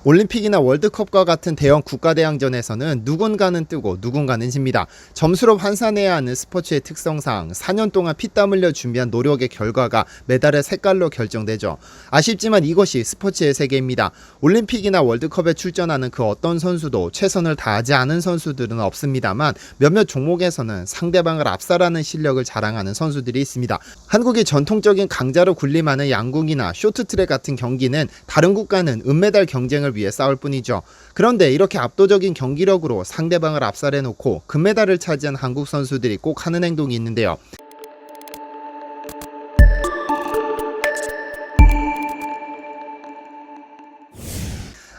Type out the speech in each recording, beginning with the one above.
올림픽이나 월드컵과 같은 대형 국가대항전에서는 누군가는 뜨고 누군가는 집니다. 점수로 환산해야 하는 스포츠의 특성상 4년 동안 피땀 흘려 준비한 노력의 결과가 메달의 색깔로 결정되죠. 아쉽지만 이것이 스포츠의 세계입니다. 올림픽이나 월드컵에 출전하는 그 어떤 선수도 최선을 다하지 않은 선수들은 없습니다만 몇몇 종목에서는 상대방을 압살하는 실력을 자랑하는 선수들이 있습니다. 한국이 전통적인 강자로 군림하는 양궁이나 쇼트트랙 같은 경기는 다른 국가는 은메달 경쟁을 위해 싸울 뿐이죠. 그런데 이렇게 압도적인 경기력으로 상대방을 압살해놓고 금메달을 차지한 한국 선수들이 꼭 하는 행동이 있는데요.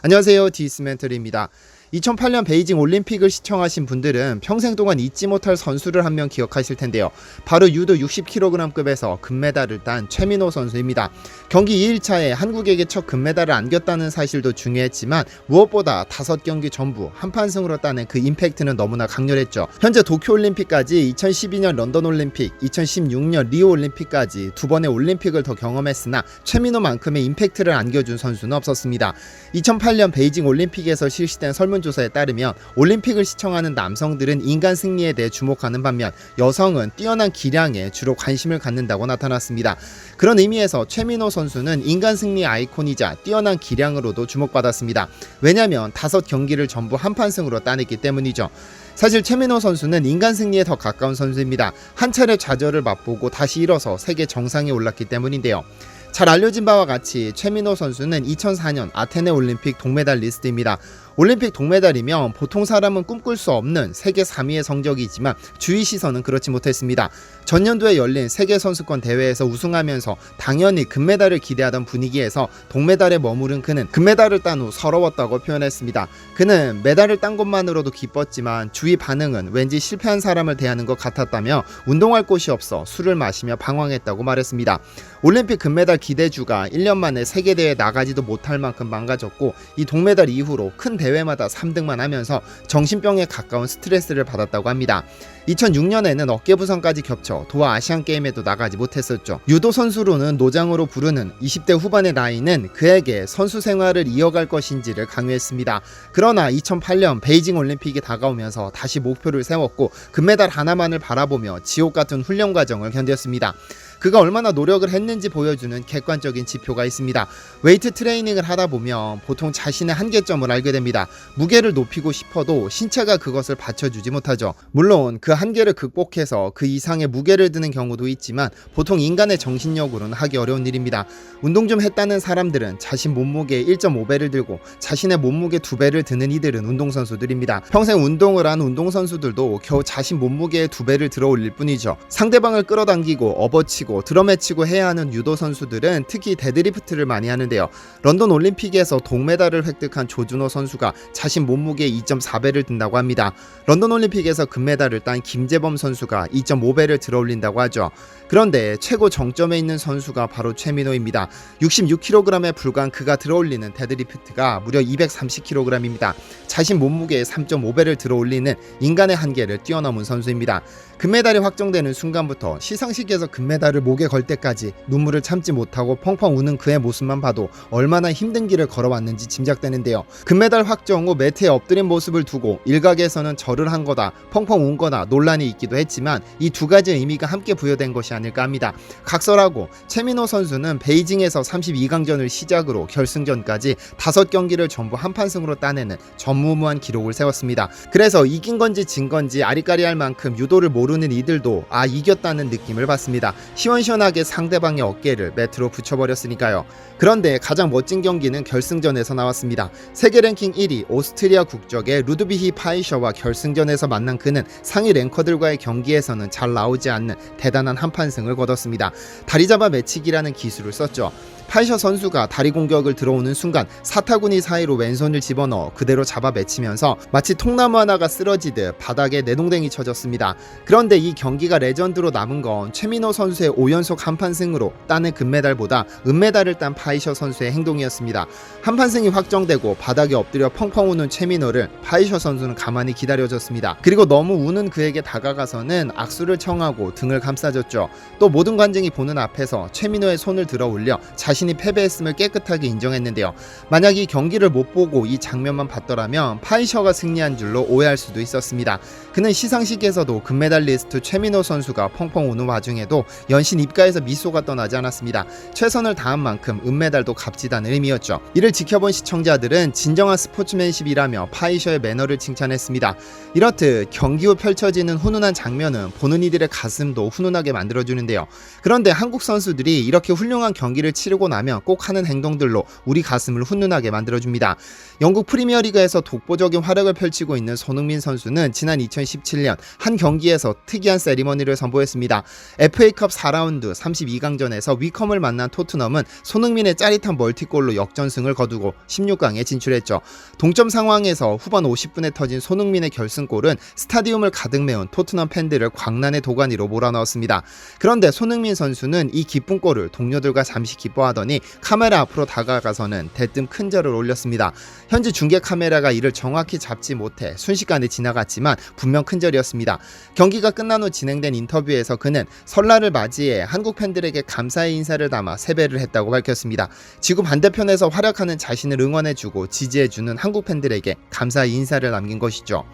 안녕하세요, 디스멘터리입니다. 2008년 베이징 올림픽을 시청하신 분들은 평생 동안 잊지 못할 선수를 한 명 기억하실 텐데요. 바로 유도 60kg급에서 금메달을 딴 최민호 선수입니다. 경기 2일차에 한국에게 첫 금메달을 안겼다는 사실도 중요했지만 무엇보다 5경기 전부 한판승으로 따낸 그 임팩트는 너무나 강렬했죠. 현재 도쿄올림픽까지 2012년 런던올림픽, 2016년 리오올림픽까지 두 번의 올림픽을 더 경험했으나 최민호만큼의 임팩트를 안겨준 선수는 없었습니다. 2008년 베이징 올림픽에서 실시된 설문조사에 따르면 올림픽을 시청하는 남성들은 인간 승리에 대해 주목하는 반면 여성은 뛰어난 기량에 주로 관심을 갖는다고 나타났습니다. 그런 의미에서 최민호 선수는 인간 승리의 아이콘이자 뛰어난 기량으로도 주목받았습니다. 왜냐하면 5경기를 전부 한판승으로 따냈기 때문이죠. 사실 최민호 선수는 인간 승리에 더 가까운 선수입니다. 한 차례 좌절을 맛보고 다시 일어서 세계 정상에 올랐기 때문인데요. 잘 알려진 바와 같이 최민호 선수는 2004년 아테네 올림픽 동메달리스트입니다. 올림픽 동메달이면 보통 사람은 꿈꿀 수 없는 세계 3위의 성적이지만 주위 시선은 그렇지 못했습니다. 전년도에 열린 세계선수권 대회에서 우승하면서 당연히 금메달을 기대하던 분위기에서 동메달에 머무른 그는 금메달을 딴 후 서러웠다고 표현했습니다. 그는 메달을 딴 것만으로도 기뻤지만 주위 반응은 왠지 실패한 사람을 대하는 것 같았다며 운동할 곳이 없어 술을 마시며 방황했다고 말했습니다. 올림픽 금메달 기대주가 1년 만에 세계대회에 나가지도 못할 만큼 망가졌고 이 동메달 이후로 큰 대회마다 3등만 하면서 정신병에 가까운 스트레스를 받았다고 합니다. 2006년에는 어깨 부상까지 겹쳐 도하 아시안게임에도 나가지 못했었죠. 유도 선수로는 노장으로 부르는 20대 후반의 나이는 그에게 선수 생활을 이어갈 것인지를 강요했습니다. 그러나 2008년 베이징 올림픽이 다가오면서 다시 목표를 세웠고 금메달 하나만을 바라보며 지옥 같은 훈련 과정을 견뎠습니다. 그가 얼마나 노력을 했는지 보여주는 객관적인 지표가 있습니다. 웨이트 트레이닝을 하다 보면 보통 자신의 한계점을 알게 됩니다. 무게를 높이고 싶어도 신체가 그것을 받쳐주지 못하죠. 물론 그 한계를 극복해서 그 이상의 무게를 드는 경우도 있지만 보통 인간의 정신력으로는 하기 어려운 일입니다. 운동 좀 했다는 사람들은 자신 몸무게의 1.5배를 들고 자신의 몸무게 2배를 드는 이들은 운동선수들입니다. 평생 운동을 한 운동선수들도 겨우 자신 몸무게의 2배를 들어 올릴 뿐이죠. 상대방을 끌어당기고 업어치고 드럼에 치고 해야 하는 유도 선수들은 특히 데드리프트를 많이 하는데요. 런던 올림픽에서 동메달을 획득한 조준호 선수가 자신 몸무게의 2.4배를 든다고 합니다. 런던 올림픽에서 금메달을 딴 김재범 선수가 2.5배를 들어 올린다고 하죠. 그런데 최고 정점에 있는 선수가 바로 최민호입니다. 66kg에 불과한 그가 들어 올리는 데드리프트가 무려 230kg입니다. 자신 몸무게의 3.5배를 들어 올리는 인간의 한계를 뛰어넘은 선수입니다. 금메달이 확정되는 순간부터 시상식에서 금메달을 목에 걸 때까지 눈물을 참지 못하고 펑펑 우는 그의 모습만 봐도 얼마나 힘든 길을 걸어왔는지 짐작되는데요. 금메달 확정 후 매트에 엎드린 모습을 두고 일각에서는 절을 한 거다, 펑펑 운 거다 논란이 있기도 했지만 이 두 가지 의미가 함께 부여된 것이 아닐까 합니다. 각설하고 최민호 선수는 베이징에서 32강전을 시작으로 결승전까지 5경기를 전부 한판승으로 따내는 전무후무한 기록을 세웠습니다. 그래서 이긴 건지 진 건지 아리까리할 만큼 유도를 모르는 이들도 이겼다는 느낌을 받습니다. 시원시원하게 상대방의 어깨를 매트로 붙여버렸으니까요. 그런데 가장 멋진 경기는 결승전에서 나왔습니다. 세계 랭킹 1위 오스트리아 국적의 루드비히 파이셔와 결승전에서 만난 그는 상위 랭커들과의 경기에서는 잘 나오지 않는 대단한 한판승을 거뒀습니다. 다리 잡아 매치기라는 기술을 썼죠. 파이셔 선수가 다리 공격을 들어오는 순간 사타구니 사이로 왼손을 집어넣어 그대로 잡아 매치면서 마치 통나무 하나가 쓰러지듯 바닥에 내동댕이 쳐졌습니다. 그런데 이 경기가 레전드로 남은 건 최민호 선수의 5연속 한판승으로 따낸 금메달보다 은메달을 딴 파이셔 선수의 행동이었습니다. 한판승이 확정되고 바닥에 엎드려 펑펑 우는 최민호를 파이셔 선수는 가만히 기다려줬습니다. 그리고 너무 우는 그에게 다가가서는 악수를 청하고 등을 감싸줬죠. 또 모든 관중이 보는 앞에서 최민호의 손을 들어 올려 자신이 패배했음을 깨끗하게 인정했는데요. 만약 이 경기를 못 보고 이 장면만 봤더라면 파이셔가 승리한 줄로 오해할 수도 있었습니다. 그는 시상식에서도 금메달리스트 최민호 선수가 펑펑 우는 와중에도 연신 입가에서 미소가 떠나지 않았습니다. 최선을 다한 만큼 은메달도 값지다는 의미였죠. 이를 지켜본 시청자들은 진정한 스포츠맨십이라며 파이셔의 매너를 칭찬했습니다. 이렇듯 경기 후 펼쳐지는 훈훈한 장면은 보는 이들의 가슴도 훈훈하게 만들어주는데요. 그런데 한국 선수들이 이렇게 훌륭한 경기를 치르고 나면 꼭 하는 행동들로 우리 가슴을 훈훈하게 만들어줍니다. 영국 프리미어리그에서 독보적인 활약을 펼치고 있는 손흥민 선수는 지난 2017년 한 경기에서 특이한 세리머니를 선보였습니다. FA컵 4라운드 32강전에서 위컴을 만난 토트넘은 손흥민의 짜릿한 멀티골로 역전승을 거두고 16강에 진출했죠. 동점 상황에서 후반 50분에 터진 손흥민의 결승골은 스타디움을 가득 메운 토트넘 팬들을 광란의 도가니로 몰아넣었습니다. 그런데 손흥민 선수는 이 기쁜 골을 동료들과 잠시 기뻐하더니 카메라 앞으로 다가가서는 대뜸 큰 절을 올렸습니다. 현지 중계 카메라가 이를 정확히 잡지 못해 순식간에 지나갔지만 분명 큰 절이었습니다. 경기가 끝난 후 진행된 인터뷰에서 그는 설날을 맞이해 한국 팬들에게 감사의 인사를 담아 세배를 했다고 밝혔습니다. 지구 반대편에서 활약하는 자신을 응원해주고 지지해주는 한국 팬들에게 감사의 인사를 남긴 것이죠.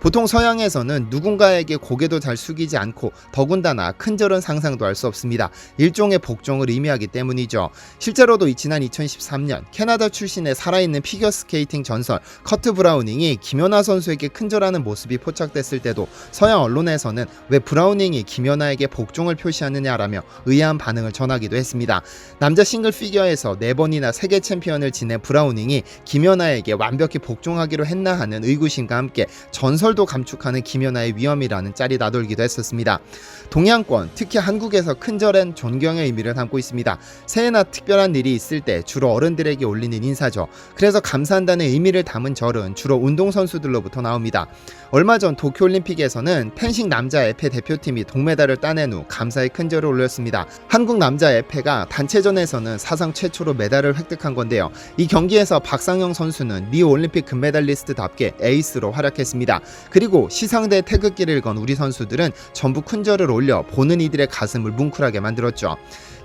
보통 서양에서는 누군가에게 고개도 잘 숙이지 않고 더군다나 큰 절은 상상도 할 수 없습니다. 일종의 복종을 의미하기 때문이죠. 실제로도 지난 2013년 캐나다 출신의 살아있는 피겨스케이팅 전설 커트 브라우닝이 김연아 선수에게 큰절하는 모습이 포착됐을 때도 서양 언론에서는 왜 브라우닝이 김연아에게 복종을 표시하느냐라며 의아한 반응을 전하기도 했습니다. 남자 싱글 피겨에서 4번이나 세계 챔피언을 지낸 브라우닝이 김연아에게 완벽히 복종하기로 했나 하는 의구심과 함께 전설도 감축하는 김연아의 위험이라는 짤이 나돌기도 했었습니다. 동양권, 특히 한국에서 큰절엔 존경의 의미를 담고 있습니다. 새해나 특별한 일이 있을 때 주로 어른들에게 올리는 인사죠. 그래서 감사한다는 의미를 담은 절은 주로 운동선수들로부터 나옵니다. 얼마 전 도쿄올림픽에서는 펜싱 남자 에페 대표팀이 동메달을 따낸 후 감사의 큰절을 올렸습니다. 한국 남자 에페가 단체전에서는 사상 최초로 메달을 획득한 건데요. 이 경기에서 박상영 선수는 리우 올림픽 금메달리스트답게 에이스로 활약했습니다. 그리고 시상대 태극기를 건 우리 선수들은 전부 큰절을 올려 보는 이들의 가슴을 뭉클하게 만들었죠.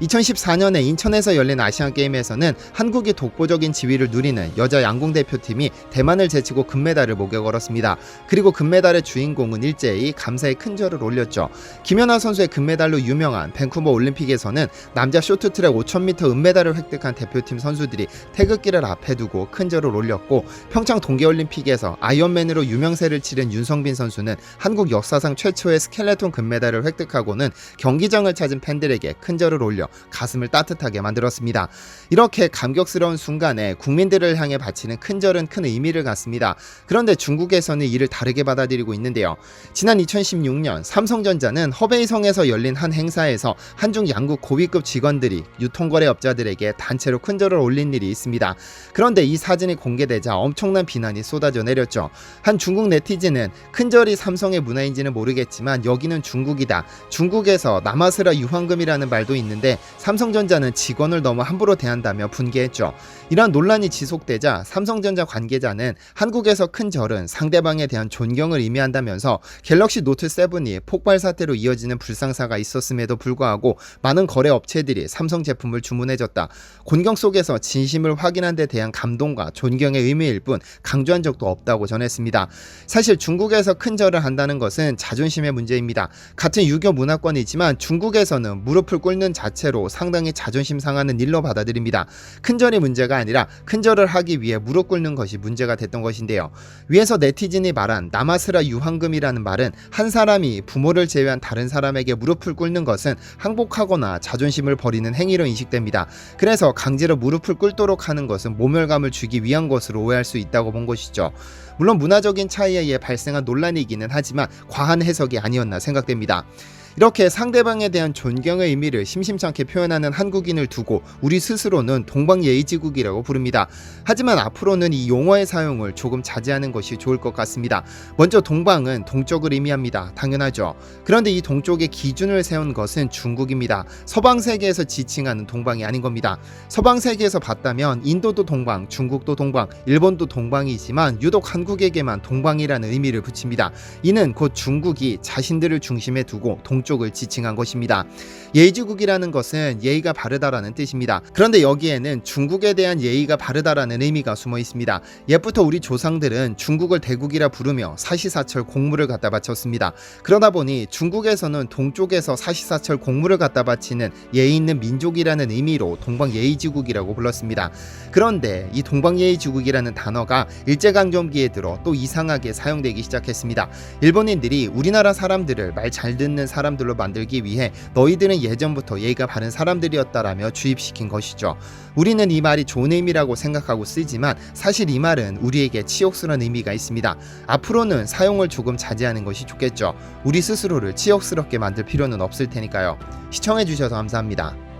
2014년에 인천에서 열린 아시안게임에서는 한국이 독보적인 지위를 누리는 여자 양궁 대표팀이 대만을 제치고 금메달을 목에 걸었습니다. 그리고 금메달의 주인공은 일제히 감사의 큰절을 올렸죠. 김연아 선수의 금메달로 유명한 밴쿠버 올림픽에서는 남자 쇼트트랙 5000m 은메달을 획득한 대표팀 선수들이 태극기를 앞에 두고 큰절을 올렸고, 평창 동계올림픽에서 아이언맨으로 유명세를 치른 윤성빈 선수는 한국 역사상 최초의 스켈레톤 금메달을 획득하고는 경기장을 찾은 팬들에게 큰절을 올려 가슴을 따뜻하게 만들었습니다. 이렇게 감격스러운 순간에 국민들을 향해 바치는 큰절은 큰 의미를 갖습니다. 그런데 중국에서는 이를 다르게 받아들이고 있는데요. 지난 2016년 삼성전자는 허베이성에서 열린 한 행사에서 한중 양국 고위급 직원들이 유통거래업자들에게 단체로 큰절을 올린 일이 있습니다. 그런데 이 사진이 공개되자 엄청난 비난이 쏟아져 내렸죠. 한 중국 네티즌은 큰절이 삼성의 문화인지는 모르겠지만 여기는 중국이다. 중국에서 남아스라 유황금이라는 말도 있는데 삼성전자는 직원을 너무 함부로 대한다며 분개했죠. 이러한 논란이 지속되자 삼성전자 관계자는 한국에서 큰절은 상대방에 대한 존경을 의미한다면서 갤럭시 노트 7이 폭발 사태로 이어지는 불상사가 있었음에도 불구하고 많은 거래 업체들이 삼성 제품을 주문해줬다. 곤경 속에서 진심을 확인한 데 대한 감동과 존경의 의미일 뿐 강조한 적도 없다고 전했습니다. 사실 중국에서 큰절을 한다는 것은 자존심의 문제입니다. 같은 유교 문화권이지만 중국에서는 무릎을 꿇는 자체로 상당히 자존심 상하는 일로 받아들입니다. 큰절이 문제가 아니라 큰절을 하기 위해 무릎 꿇는 것이 문제가 됐던 것인데요. 위에서 네티즌이 말한 남아스라 유황금이라는 말은 한 사람이 부모를 제외한 다른 사람에게 무릎을 꿇는 것은 항복하거나 자존심을 버리는 행위로 인식됩니다. 그래서 강제로 무릎을 꿇도록 하는 것은 모멸감을 주기 위한 것으로 오해할 수 있다고 본 것이죠. 물론 문화적인 차이에 의해 발생한 논란이기는 하지만 과한 해석이 아니었나 생각됩니다. 이렇게 상대방에 대한 존경의 의미를 심심찮게 표현하는 한국인을 두고 우리 스스로는 동방예의지국이라고 부릅니다. 하지만 앞으로는 이 용어의 사용을 조금 자제하는 것이 좋을 것 같습니다. 먼저 동방은 동쪽을 의미합니다. 당연하죠. 그런데 이 동쪽의 기준을 세운 것은 중국입니다. 서방 세계에서 지칭하는 동방이 아닌 겁니다. 서방 세계에서 봤다면 인도도 동방, 중국도 동방, 일본도 동방이지만 유독 한국에게만 동방이라는 의미를 붙입니다. 이는 곧 중국이 자신들을 중심에 두고 동쪽을 지칭한 것입니다. 예의지국이라는 것은 예의가 바르다라는 뜻입니다. 그런데 여기에는 중국에 대한 예의가 바르다라는 의미가 숨어 있습니다. 옛부터 우리 조상들은 중국을 대국이라 부르며 사시사철 공물을 갖다 바쳤습니다. 그러다 보니 중국에서는 동쪽에서 사시사철 공물을 갖다 바치는 예의 있는 민족이라는 의미로 동방예의지국이라고 불렀습니다. 그런데 이 동방예의지국이라는 단어가 일제강점기에 들어 또 이상하게 사용되기 시작했습니다. 일본인들이 우리나라 사람들을 말 잘 듣는 사람들로 만들기 위해 너희들은 예전부터 예의가 바른 사람들이었다라며 주입시킨 것이죠. 우리는 이 말이 좋은 의미라고 생각하고 쓰지만 사실 이 말은 우리에게 치욕스러운 의미가 있습니다. 앞으로는 사용을 조금 자제하는 것이 좋겠죠. 우리 스스로를 치욕스럽게 만들 필요는 없을 테니까요. 시청해주셔서 감사합니다.